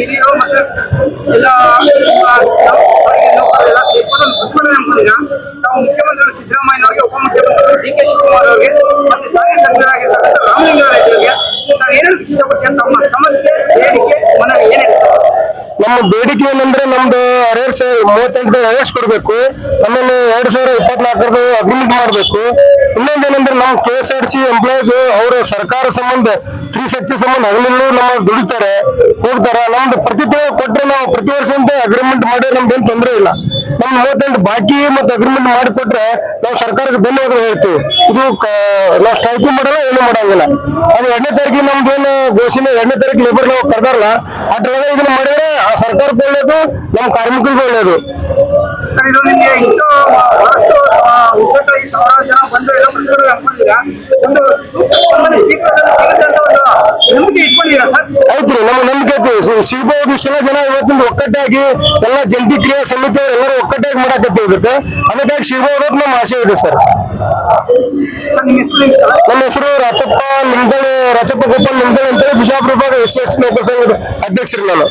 ಹಿರಿಯರು ಮತ್ತೆ ಎಲ್ಲ ನೌಕರರೆಲ್ಲ ಸೇರ್ಕೊಂಡು ಪ್ರತಿಭಟನೆ ಮಾಡಿದ ನಾವು ಮುಖ್ಯಮಂತ್ರಿ ಸಿದ್ದರಾಮಯ್ಯನವರಿಗೆ, ಉಪಮುಖ್ಯಮಂತ್ರಿ ಡಿ ಕೆ ಶಿವಕುಮಾರ್ ಅವರಿಗೆ ಮತ್ತೆ ಸಾರಿಗೆ ಸಚಿವರಾಗಿರ್ತಕ್ಕಂಥ ರಾಮಲಿಂಗಾರೆಡ್ಡಿಯವರಿಗೆ ನಾವು ಏನೇನು ಇಷ್ಟಪಟ್ಟು ತಮ್ಮ ಸಮಸ್ಯೆ ಬೇಡಿಕೆ ಮನವಿ ಏನಿರ್ತದೆ? ನಮ್ಮ ಬೇಡಿಕೆ ಏನಂದ್ರೆ ನಮ್ದು 2038 ಅರೆಸ್ಟ್ ಕೊಡ್ಬೇಕು, ಆಮೇಲೆ 2024 ಅಗ್ರಿಮೆಂಟ್ ಮಾಡ್ಬೇಕು. ಇನ್ನೊಂದೇನಂದ್ರೆ ನಾವು KSRTC ಎಂಪ್ಲಾಯ್ಸ್ ಅವರು ಸರ್ಕಾರ ಸಂಬಂಧ ಸ್ತ್ರೀಶಕ್ತಿ ಸಂಬಂಧ ಹಗಲಿನೂ ನಮ್ಮ ದುಡಿತಾರೆ ಹೋಗ್ತಾರ. ನಮ್ದು ಪ್ರತಿ ತಿಂಗಳು ಕೊಟ್ಟರೆ ನಾವು ಪ್ರತಿ ವರ್ಷ ಅಗ್ರಿಮೆಂಟ್ ಮಾಡಿದ್ರೆ ನಮ್ದೇನು ತೊಂದರೆ ಇಲ್ಲ. ನಮ್ 38 ಬಾಕಿ ಮತ್ತೆ ಅಗ್ರಿಮೆಂಟ್ ಮಾಡಿಕೊಟ್ರೆ ನಾವು ಸರ್ಕಾರಕ್ಕೆ ಧನ್ಯವಾದ ಹೇಳ್ತೀವಿ. ಇದು ನಾವು ಸ್ಟ್ರೈಕಿಂಗ್ ಮಾಡಲ್ಲ, ಏನು ಮಾಡಂಗಿಲ್ಲ. ಅದು 2ನೇ ತಾರೀಕಿಗೆ ನಮ್ದೇನು ಘೋಷಣೆ 2ನೇ ತಾರೀಕು ಲೇಬರ್ ನಾವು ಕರೆದಾರಲ್ಲ, ಅದ್ರೊಳಗೆ ಇದನ್ನ ಮಾಡಿದ್ರೆ ಆ ಸರ್ಕಾರಕ್ಕೆ ಒಳ್ಳೇದು, ನಮ್ಮ ಕಾರ್ಮಿಕರಿಗೂ ಒಳ್ಳೇದು. ಸರ್, ಇದು ನಿಮಗೆ ಇಷ್ಟು ಬಹಳಷ್ಟು ಒಕ್ಕೂಟ ಈ 1000 ಜನ ಬಂದು ಎಲ್ಲ ಪ್ರತಿಭಟನೆ ಹಾಕೊಂಡಿದ್ದೀರಾ, ಒಂದು ಸೂಕ್ತ ಶೀಘ್ರದಲ್ಲಿ ಸಿಗುತ್ತೆ ಅಂತ ಒಂದು ನಂಬಿಕೆ ಇಟ್ಕೊಂಡಿದ್ದೀರಾ ಸರ್? ಆಯ್ತು, ನಮ್ಮ ನಂಬಿಕೆ ಸಿಗ್ಬೋದು. ಇಷ್ಟೆಲ್ಲ ಜನ ಇವತ್ತಿನ ಒಕ್ಕಟ್ಟಾಗಿ ಎಲ್ಲ ಜಂಟಿ ಕ್ರಿಯಾ ಸಮಿತಿಯವರು ಎಲ್ಲರೂ ಒಕ್ಕಟ್ಟಾಗಿ ಮಾಡಕತ್ತಿರುತ್ತೆ. ಅದಕ್ಕಾಗಿ ಸಿಗ್ಬೋದು ನಮ್ಮ ಆಸೆ ಇದೆ ಸರ್. ನಮ್ಮ ಹೆಸರು ರಾಚಪ್ಪ ಗೋಪಾಲ್ ನಿಮ್ದಾಳೆ ಅಂತೇಳಿ ಬಿಜಾಪುರ ವಿಭಾಗ SC/ST ನೌಕರ ಸಂಘದ ಅಧ್ಯಕ್ಷರು ನಾನು.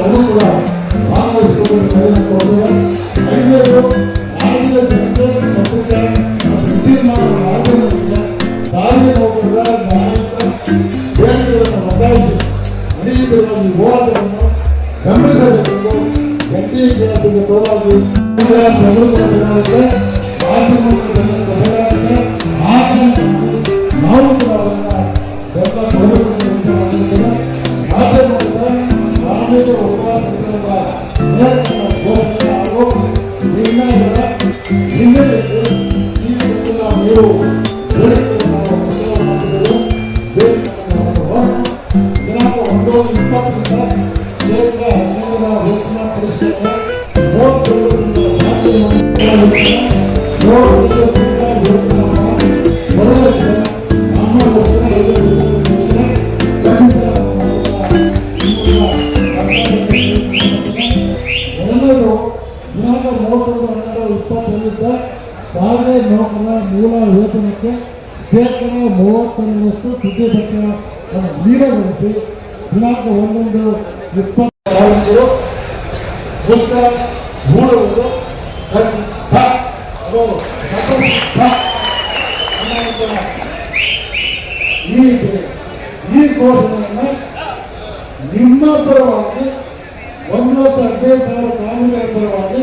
ಅವರು ಕೂಡ ಭಾಗವಹಿಸಿಕೊಂಡು ಐದನೇದು ರಾಜ್ಯದ ಜನತೆ ಪತ್ರಿಕೆ ಮತ್ತು ವಿದ್ಯುನ್ಮಾನ ಮಾಧ್ಯಮದಿಂದ ಸಾರಿಗೆ ನೌಕರರ ಬೇಡಿಕೆಗಳನ್ನು ಬದಲಾಯಿಸಿ ನಡೆಯುತ್ತಿರುವ ಈ ಹೋರಾಟವನ್ನು ಗಮನಿಸಬೇಕೆಂದು ಜಂಟಿ ಇತಿಹಾಸದ ಪರವಾಗಿ ಪ್ರಮುಖ ಬದಲಾಗಿದೆ. ಮಾಧ್ಯಮಗಳ ಬದಲಾಗಿದೆ. ನಾವು ಕೂಡ ಅವರನ್ನ ಬೆಂಬಲ ಕೊಡಬೇಕು. ಮಾಧ್ಯಮದ ಗ್ರಾಮೀಣ ಉಪವಾಸದ ಘೋಷಣೆ ಹಾಗೂ ನಿರ್ಣಯಗಳ ಹಿನ್ನೆಲೆಯಲ್ಲಿ ಈ ನೀವು ಬೇಡಿಕೆಗಳನ್ನು ನಾವು ಪ್ರಸ್ತಾವ ಮಾಡಿದ್ದೇವೆ. ದಿನಾಂಕ 1/20 ಶೇಕಡ 15ರ ವೇತನ ಪರಿಷ್ಕರಣೆ 32 ಸಾರಿಗೆ ನೌಕರರ ಮೂಲ ವೇತನಕ್ಕೆ ಶೇಕಡ 32ರಷ್ಟು ತುಟಿ ಭತ್ಯೆಯನ್ನು ನೀಡಗೊಳಿಸಿ ದಿನಾಂಕ 1/20 ಮುಷ್ಕರ ಹೂಡುವುದು ಈ ಘೋಷಣೆಯನ್ನು ನಿಮ್ಮ ಪರವಾಗಿ 1,15,000 ಕಾರ್ಮಿಕರ ಪರವಾಗಿ